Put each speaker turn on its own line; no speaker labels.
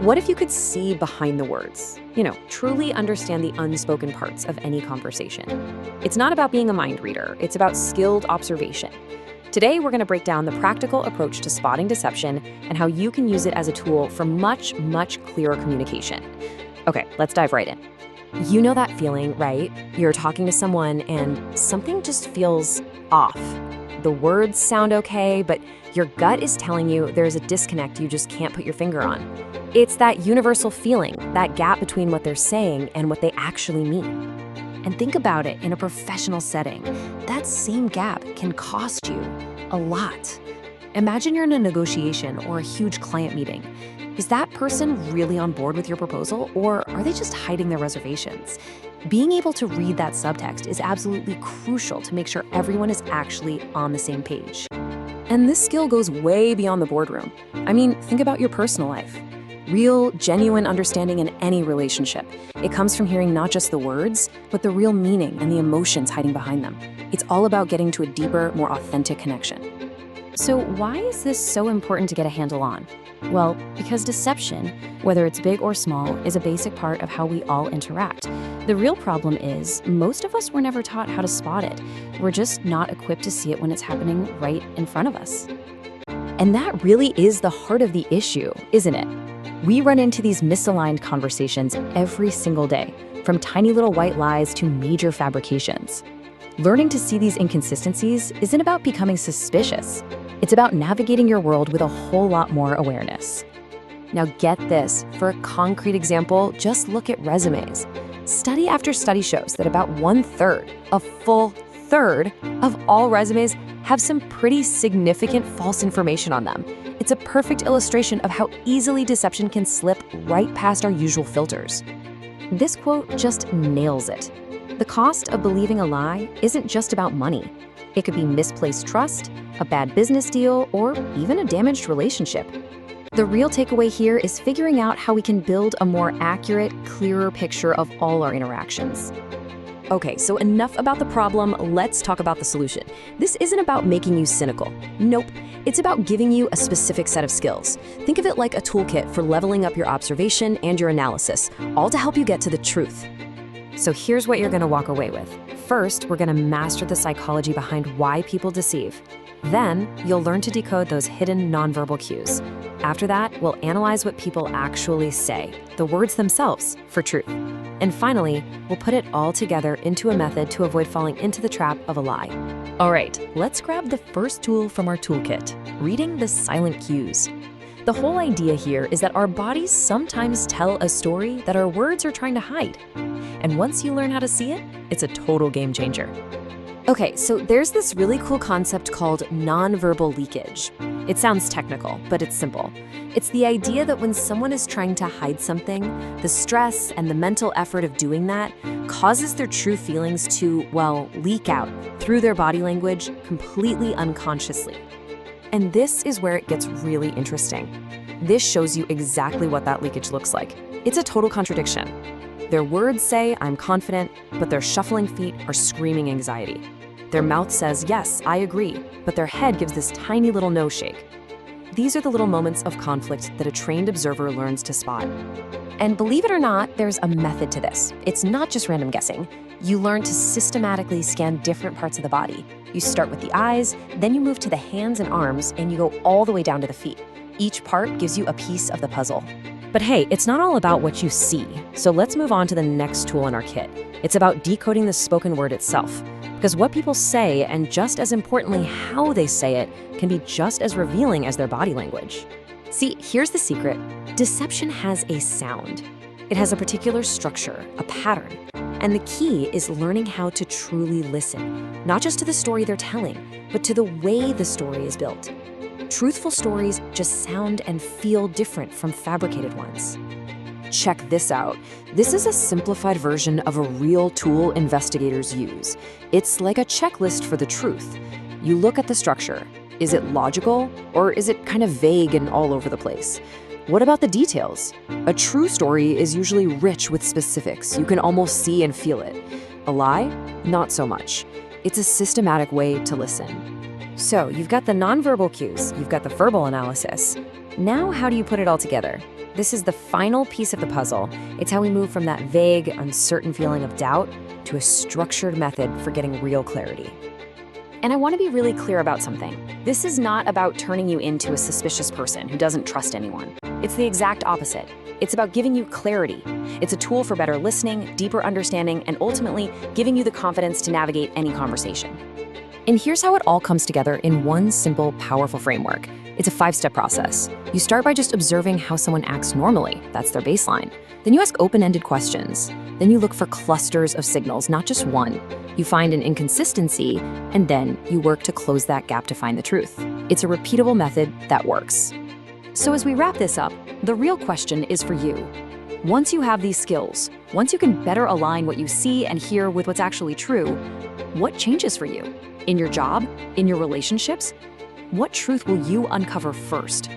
What if you could see behind the words? Truly understand the unspoken parts of any conversation. It's not about being a mind reader, it's about skilled observation. Today, we're going to break down the practical approach to spotting deception and how you can use it as a tool for much, much clearer communication. Okay, let's dive right in. You know that feeling, right? You're talking to someone and something just feels off. The words sound okay, but your gut is telling you there's a disconnect you just can't put your finger on. It's that universal feeling, that gap between what they're saying and what they actually mean. And think about it in a professional setting. That same gap can cost you a lot. Imagine you're in a negotiation or a huge client meeting. Is that person really on board with your proposal, or are they just hiding their reservations? Being able to read that subtext is absolutely crucial to make sure everyone is actually on the same page. And this skill goes way beyond the boardroom. Think about your personal life. Real, genuine understanding in any relationship. It comes from hearing not just the words, but the real meaning and the emotions hiding behind them. It's all about getting to a deeper, more authentic connection. So why is this so important to get a handle on? Well, because deception, whether it's big or small, is a basic part of how we all interact. The real problem is, most of us were never taught how to spot it. We're just not equipped to see it when it's happening right in front of us. And that really is the heart of the issue, isn't it? We run into these misaligned conversations every single day, from tiny little white lies to major fabrications. Learning to see these inconsistencies isn't about becoming suspicious. It's about navigating your world with a whole lot more awareness. Now get this, for a concrete example, just look at resumes. Study after study shows that about 1/3, a full third, of all resumes have some pretty significant false information on them. It's a perfect illustration of how easily deception can slip right past our usual filters. This quote just nails it. The cost of believing a lie isn't just about money. It could be misplaced trust, a bad business deal, or even a damaged relationship. The real takeaway here is figuring out how we can build a more accurate, clearer picture of all our interactions. Okay, so enough about the problem, let's talk about the solution. This isn't about making you cynical. Nope, it's about giving you a specific set of skills. Think of it like a toolkit for leveling up your observation and your analysis, all to help you get to the truth. So here's what you're gonna walk away with. First, we're gonna master the psychology behind why people deceive. Then, you'll learn to decode those hidden nonverbal cues. After that, we'll analyze what people actually say, the words themselves, for truth. And finally, we'll put it all together into a method to avoid falling into the trap of a lie. All right, let's grab the first tool from our toolkit, reading the silent cues. The whole idea here is that our bodies sometimes tell a story that our words are trying to hide. And once you learn how to see it, it's a total game changer. Okay, so there's this really cool concept called nonverbal leakage. It sounds technical, but it's simple. It's the idea that when someone is trying to hide something, the stress and the mental effort of doing that causes their true feelings to, leak out through their body language completely unconsciously. And this is where it gets really interesting. This shows you exactly what that leakage looks like. It's a total contradiction. Their words say, "I'm confident," but their shuffling feet are screaming anxiety. Their mouth says, "Yes, I agree," but their head gives this tiny little no shake. These are the little moments of conflict that a trained observer learns to spot. And believe it or not, there's a method to this. It's not just random guessing. You learn to systematically scan different parts of the body. You start with the eyes, then you move to the hands and arms, and you go all the way down to the feet. Each part gives you a piece of the puzzle. But hey, it's not all about what you see. So let's move on to the next tool in our kit. It's about decoding the spoken word itself. Because what people say, and just as importantly how they say it, can be just as revealing as their body language. See, here's the secret. Deception has a sound. It has a particular structure, a pattern. And the key is learning how to truly listen, not just to the story they're telling, but to the way the story is built. Truthful stories just sound and feel different from fabricated ones. Check this out. This is a simplified version of a real tool investigators use. It's like a checklist for the truth. You look at the structure. Is it logical, or is it kind of vague and all over the place? What about the details? A true story is usually rich with specifics. You can almost see and feel it. A lie? Not so much. It's a systematic way to listen. So you've got the nonverbal cues, you've got the verbal analysis. Now how do you put it all together? This is the final piece of the puzzle. It's how we move from that vague, uncertain feeling of doubt to a structured method for getting real clarity. And I want to be really clear about something. This is not about turning you into a suspicious person who doesn't trust anyone. It's the exact opposite. It's about giving you clarity. It's a tool for better listening, deeper understanding, and ultimately giving you the confidence to navigate any conversation. And here's how it all comes together in one simple, powerful framework. It's a 5-step process. You start by just observing how someone acts normally. That's their baseline. Then you ask open-ended questions. Then you look for clusters of signals, not just one. You find an inconsistency, and then you work to close that gap to find the truth. It's a repeatable method that works. So as we wrap this up, the real question is for you. Once you have these skills, once you can better align what you see and hear with what's actually true, what changes for you? In your job? In your relationships? What truth will you uncover first?